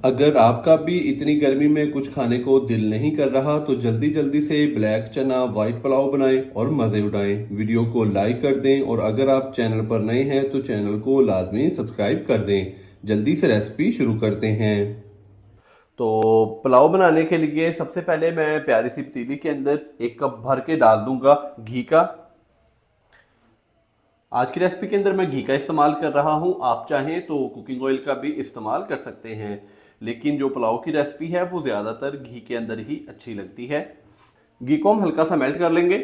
अगर आपका भी इतनी गर्मी में कुछ खाने को दिल नहीं कर रहा तो जल्दी जल्दी से ब्लैक चना वाइट पुलाव बनाएं और मज़े उड़ाएं। वीडियो को लाइक कर दें और अगर आप चैनल पर नए हैं तो चैनल को लाजमी सब्सक्राइब कर दें। जल्दी से रेसिपी शुरू करते हैं। तो पुलाव बनाने के लिए सबसे पहले मैं प्यारी सी पतीली के अंदर 1 कप भर के डाल दूंगा घी का। आज की रेसिपी के अंदर मैं घी का इस्तेमाल कर रहा हूं। आप चाहें तो कुकिंग ऑयल का भी इस्तेमाल कर सकते हैं, लेकिन जो पुलाव की रेसिपी है वो ज़्यादातर घी के अंदर ही अच्छी लगती है। घी को हम हल्का सा मेल्ट कर लेंगे।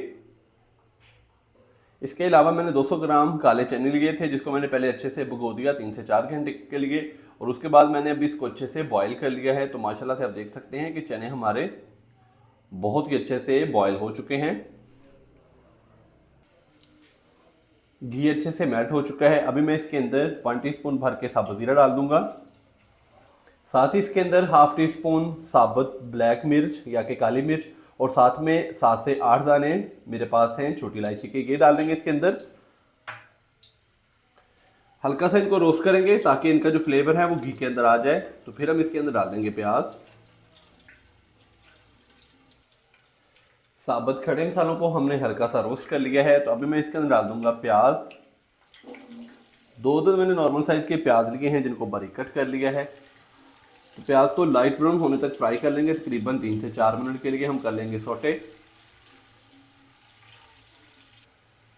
इसके अलावा मैंने 200 ग्राम काले चने लिए थे, जिसको मैंने पहले अच्छे से भिगो दिया 3 से 4 घंटे के लिए, और उसके बाद मैंने अभी इसको अच्छे से बॉईल कर लिया है। तो माशाल्लाह से आप देख सकते हैं कि चने हमारे बहुत ही अच्छे से बॉईल हो चुके हैं। घी अच्छे से मेल्ट हो चुका है। अभी मैं इसके अंदर 1 टीस्पून भर के साबुत जीरा डाल दूंगा। साथ ही इसके अंदर हाफ टी स्पून साबुत ब्लैक मिर्च या कि काली मिर्च, और साथ में 7 से 8 दाने मेरे पास हैं छोटी इलायची के, ये डाल देंगे इसके अंदर। हल्का सा इनको रोस्ट करेंगे ताकि इनका जो फ्लेवर है वो घी के अंदर आ जाए। तो फिर हम इसके अंदर डाल देंगे प्याज। साबुत खड़े मसालों को हमने हल्का सा रोस्ट कर लिया है। तो अभी मैं इसके अंदर डाल दूंगा प्याज। दो मैंने नॉर्मल साइज के प्याज लिए हैं जिनको बारीक कट कर लिया है। तो प्याज को लाइट ब्राउन होने तक फ्राई कर लेंगे। तकरीबन 3 से 4 मिनट के लिए हम कर लेंगे सौटे।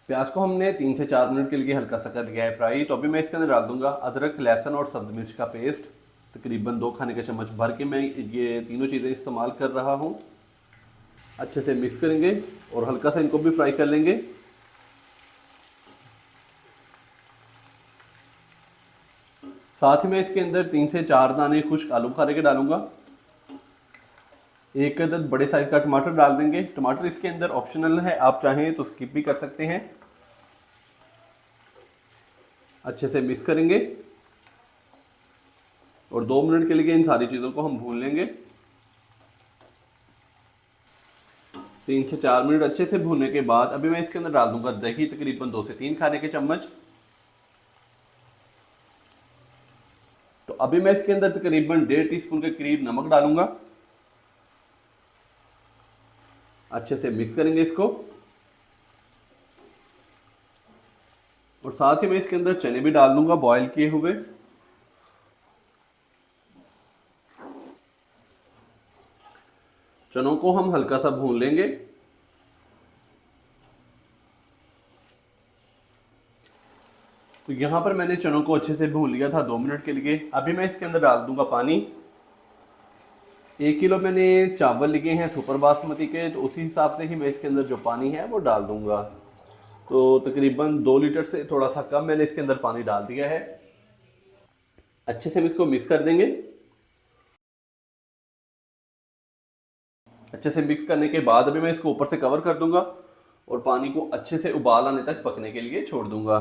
प्याज को हमने 3 से 4 मिनट के लिए हल्का सा कर लिया है फ्राई। तो अभी मैं इसके अंदर डाल दूंगा अदरक, लहसुन और सब्ज मिर्च का पेस्ट। तकरीबन 2 खाने के चम्मच भर के मैं ये तीनों चीज़ें इस्तेमाल कर रहा हूँ। अच्छे से मिक्स करेंगे और हल्का सा इनको भी फ्राई कर लेंगे। साथ ही मैं इसके अंदर 3 से 4 दाने खुश्क आलू बुखारे के डालूंगा। एक अदद बड़े साइज का टमाटर डाल देंगे। टमाटर इसके अंदर ऑप्शनल है, आप चाहें तो स्किप भी कर सकते हैं। अच्छे से मिक्स करेंगे और 2 मिनट के लिए इन सारी चीज़ों को हम भून लेंगे। 3 से 4 मिनट अच्छे से भूनने के बाद अभी मैं इसके अंदर डाल दूंगा दही, तकरीबन 2 से 3 खाने के चम्मच। तो अभी मैं इसके अंदर तकरीबन 1.5 टीस्पून के करीब नमक डालूंगा। अच्छे से मिक्स करेंगे इसको, और साथ ही मैं इसके अंदर चने भी डाल दूंगा बॉयल किए हुए। चनों को हम हल्का सा भून लेंगे। तो यहाँ पर मैंने चनों को अच्छे से भून लिया था 2 मिनट के लिए। अभी मैं इसके अंदर डाल दूंगा पानी। 1 किलो मैंने चावल लिए हैं सुपर बासमती के, तो उसी हिसाब से ही मैं इसके अंदर जो पानी है वो डाल दूंगा। तो तकरीबन 2 लीटर से थोड़ा सा कम मैंने इसके अंदर पानी डाल दिया है। अच्छे से हम इसको मिक्स कर देंगे। अच्छे से मिक्स करने के बाद अभी मैं इसको ऊपर से कवर कर दूंगा और पानी को अच्छे से उबाल आने तक पकने के लिए छोड़ दूंगा।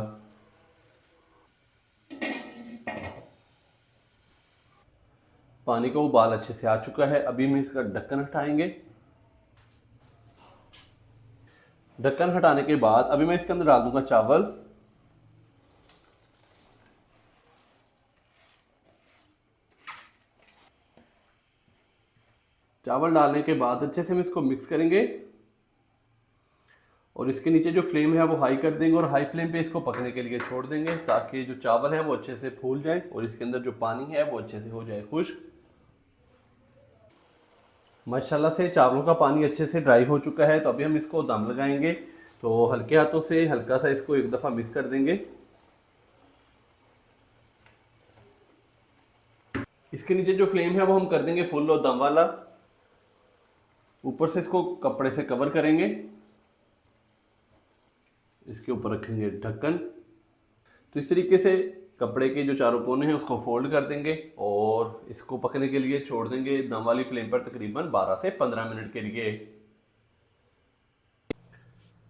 पानी का उबाल अच्छे से आ चुका है। अभी हम इसका ढक्कन हटाएंगे। ढक्कन हटाने के बाद अभी मैं इसके अंदर डाल दूंगा चावल। चावल डालने के बाद अच्छे से हम इसको मिक्स करेंगे और इसके नीचे जो फ्लेम है वो हाई कर देंगे और हाई फ्लेम पे इसको पकने के लिए छोड़ देंगे ताकि जो चावल है वो अच्छे से फूल जाए और इसके अंदर जो पानी है वो अच्छे से हो जाए खुश्क। माशाल्लाह से चावलों का पानी अच्छे से ड्राई हो चुका है। तो अभी हम इसको दम लगाएंगे। तो हल्के हाथों से हल्का सा इसको एक दफ़ा मिक्स कर देंगे। इसके नीचे जो फ्लेम है वो हम कर देंगे फुल और दम वाला। ऊपर से इसको कपड़े से कवर करेंगे। इसके ऊपर रखेंगे ढक्कन। तो इस तरीके से कपड़े के जो चारों कोने हैं उसको फोल्ड कर देंगे और इसको पकने के लिए छोड़ देंगे दम वाली फ्लेम पर तकरीबन 12 से 15 मिनट के लिए।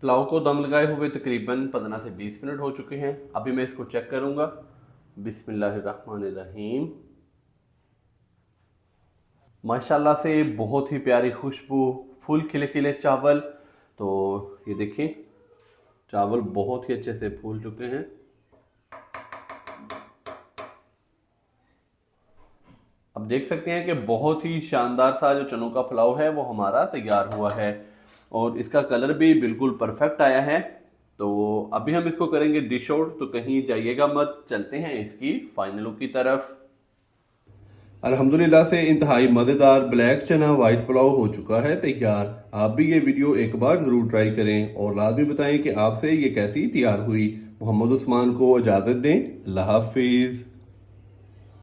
पुलाव को दम लगाए हुए तकरीबन 15 से 20 मिनट हो चुके हैं। अभी मैं इसको चेक करूंगा। बिस्मिल्लाहिर्रहमानिर्रहीम। माशाल्लाह से बहुत ही प्यारी खुशबू, फुल खिले खिले चावल। तो ये देखिए चावल बहुत ही अच्छे से फूल चुके हैं। अब देख सकते हैं कि बहुत ही शानदार सा जो चनों का पुलाव है वो हमारा तैयार हुआ है और इसका कलर भी बिल्कुल परफेक्ट आया है। तो अभी हम इसको करेंगे डिश आउट, तो कहीं जाइएगा मत, चलते हैं इसकी फाइनल लुक की तरफ। अल्हम्दुलिल्लाह से इंतहाई मज़ेदार ब्लैक चना वाइट पुलाव हो चुका है तैयार। आप भी ये वीडियो एक बार ज़रूर ट्राई करें और लाजमी बताएं कि आपसे ये कैसी तैयार हुई। मोहम्मद उस्मान को इजाज़त दें। अल्लाह हाफिज़।